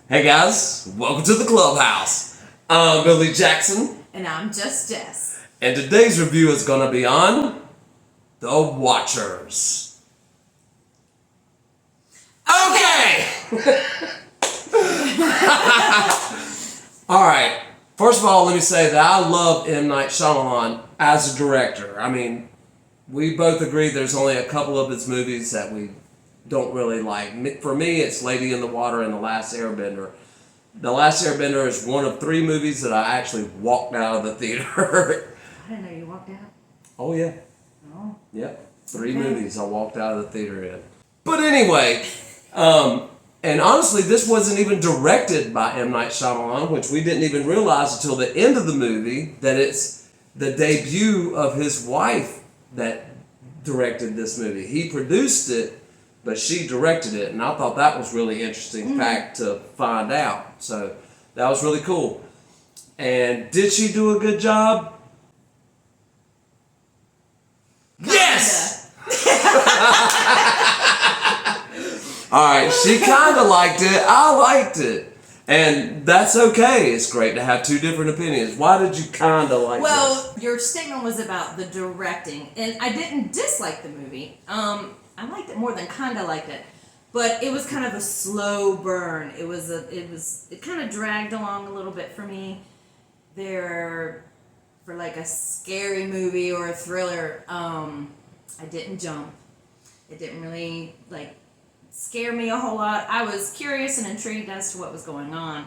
Hey guys, welcome to the clubhouse. I'm Billy Jackson. And I'm JustJess. And today's review is going to be on The Watchers. Okay! Alright, first of all, let me say that I love M. Night Shyamalan as a director. I mean, we both agree there's only a couple of his movies that we don't really like. For me, it's Lady in the Water and The Last Airbender. The Last Airbender is one of 3 movies that I actually walked out of the theater. I didn't know you walked out. Oh, yeah. Oh. Yep. 3 movies I walked out of the theater in. But anyway, and honestly, this wasn't even directed by M. Night Shyamalan, which we didn't even realize until the end of the movie that it's the debut of his wife that directed this movie. He produced it, but she directed it, and I thought that was really interesting fact to find out. So that was really cool. And did she do a good job? Kinda. Yes! Alright, she kind of liked it. I liked it. And that's okay. It's great to have 2 different opinions. Why did you kind of like Well, your statement was about the directing, and I didn't dislike the movie. I liked it more than kinda liked it, but it was kind of a slow burn. It kind of dragged along a little bit for me. For like a scary movie or a thriller, I didn't jump. It didn't really scare me a whole lot. I was curious and intrigued as to what was going on.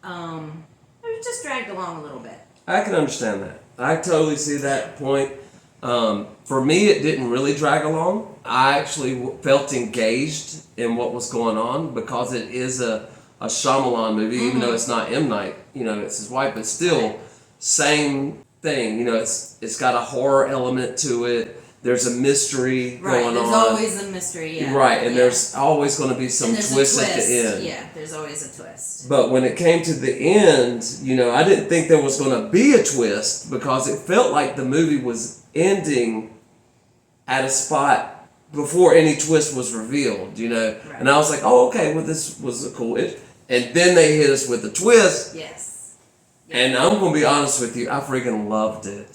It was just dragged along a little bit. I can understand that. I totally see that point. For me, it didn't really drag along. I actually felt engaged in what was going on because it is a Shyamalan movie, even though it's not M. Night. It's his wife, but still, same thing. It's got a horror element to it. There's a mystery going on. There's always a mystery, yeah. Right, and there's always going to be some twist at the end. Yeah, there's always a twist. But when it came to the end, I didn't think there was going to be a twist because it felt like the movie was ending at a spot before any twist was revealed, Right. And I was like, oh, okay, well, this was a cool... And then they hit us with the twist. Yes. And I'm going to be honest with you, I freaking loved it.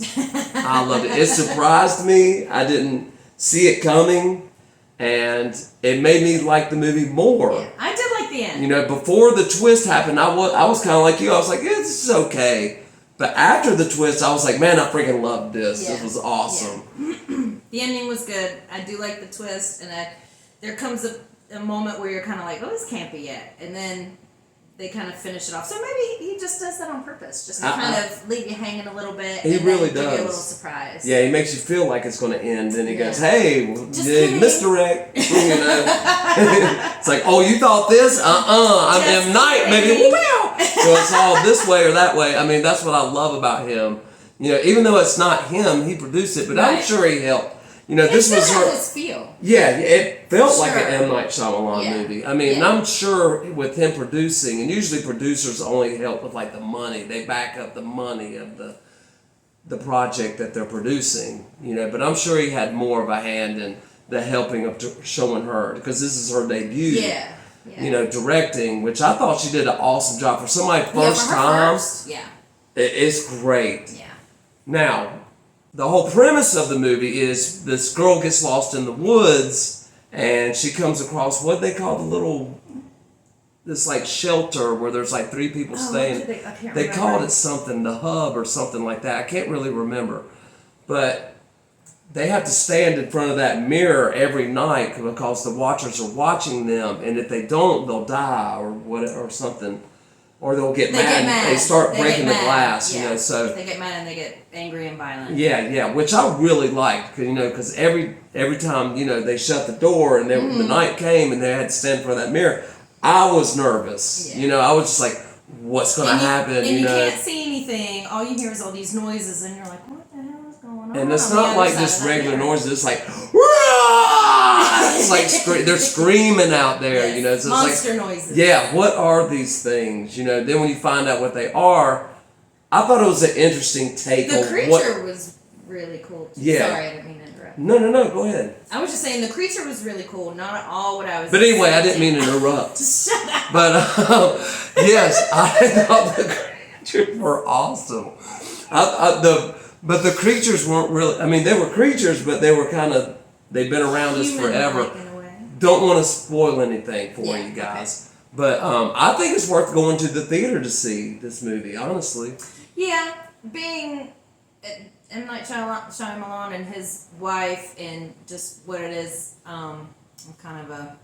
I loved it. It surprised me. I didn't see it coming. And it made me like the movie more. Yeah, I did like the end. Before the twist happened, I was kind of like you. I was like, yeah, this is okay. But after the twist, I was like, man, I freaking loved this. Yeah. This was awesome. Yeah. The ending was good. I do like the twist. And there comes a moment where you're kind of like, oh, this can't be it. And then they kind of finish it off. So maybe he just does that on purpose, just to kind of leave you hanging a little bit. He really does. Give you a little surprise. Yeah, he makes you feel like it's going to end. Then he goes, hey, misdirect. It's like, oh, you thought this? I'm M. Night, baby. So it's all this way or that way. I mean, that's what I love about him. Even though it's not him, he produced it, but I'm sure he helped. This was his feel. Yeah, it felt like an M. Night Shyamalan movie. I mean, Yeah. I'm sure with him producing, and usually producers only help with the money. They back up the money of the project that they're producing. But I'm sure he had more of a hand in the helping of showing her because this is her debut. Yeah. Directing, which I thought she did an awesome job for somebody first time. It's great. Yeah. Now, the whole premise of the movie is this girl gets lost in the woods and she comes across what they call this shelter where there's 3 people staying. They called it something, the hub or something like that. I can't really remember. But they have to stand in front of that mirror every night because the watchers are watching them, and if they don't, they'll die or something. Or they'll get mad and they start breaking the glass, so they get mad and they get angry and violent. Yeah, which I really liked, because every time, they shut the door and the night came and they had to stand in front of that mirror, I was nervous. Yeah. I was just like, what's going to happen? And you can't see anything. All you hear is all these noises and you're like, what the hell is going on? And it's not like just regular noises. It's like, it's like they're screaming out there, Yes. So it's monster noises. Yeah, what are these things? Then when you find out what they are, I thought it was an interesting take. The creature was really cool too. Yeah. Sorry, I didn't mean to interrupt. sorry. No, go ahead. I was just saying the creature was really cool. Not at all what I was. But anyway, I didn't mean to interrupt. Shut up. But yes, I thought the creatures were awesome. But the creatures weren't really. I mean, they were creatures, but they were kind of. They've been around us forever. Human-like in a way. Don't want to spoil anything for Yeah, you guys. But I think it's worth going to the theater to see this movie, honestly. Yeah, being M. Night Shyamalan and his wife and just what it is, I'm kind of a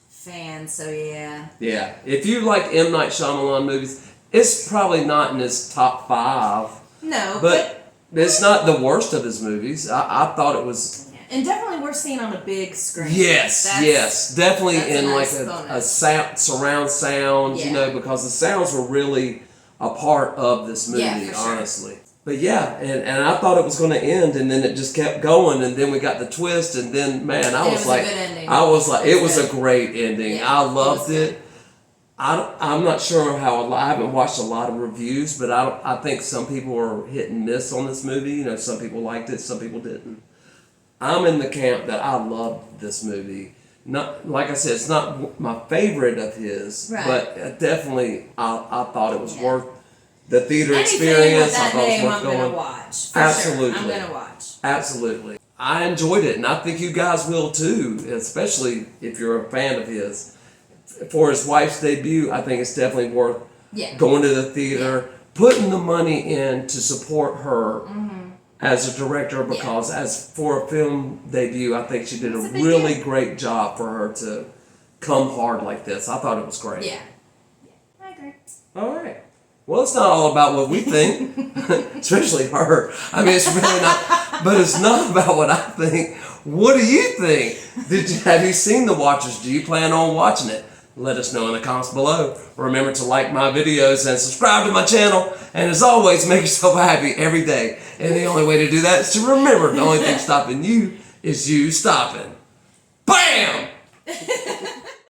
fan, so yeah. Yeah, if you like M. Night Shyamalan movies, it's probably not in his top 5. No, but it's not the worst of his movies. I thought it was... And definitely worth seeing on a big screen. Yes, definitely in nice like a surround sound, Yeah. you know, because the sounds were really a part of this movie, Yeah, for sure. honestly. But yeah, and I thought it was going to end, and then it just kept going, and then we got the twist, and then man, I was like, it was a great ending. Yeah, I loved it. I'm not sure how. I haven't watched a lot of reviews, but I think some people are hit and miss on this movie. You know, some people liked it, some people didn't. I'm in the camp that I loved this movie. Not like I said, it's not my favorite of his, Right. but definitely I thought it was worth the theater Anything experience. with that I thought it name, was worth I'm going. gonna watch. For Absolutely, sure. I'm gonna watch. Absolutely, I enjoyed it, and I think you guys will too, especially if you're a fan of his. For his wife's debut, I think it's definitely worth going to the theater, putting the money in to support her. As a director, because as for a film debut, I think she did a really great job for her to come hard like this. I thought it was great. Yeah, I agree. All right. Well, it's not all about what we think, especially her. I mean, it's really not, but it's not about what I think. What do you think? Have you seen The Watchers? Do you plan on watching it? Let us know in the comments below. Remember to like my videos and subscribe to my channel. And as always, make yourself happy every day. And the only way to do that is to remember the only thing stopping you is you stopping. BAM!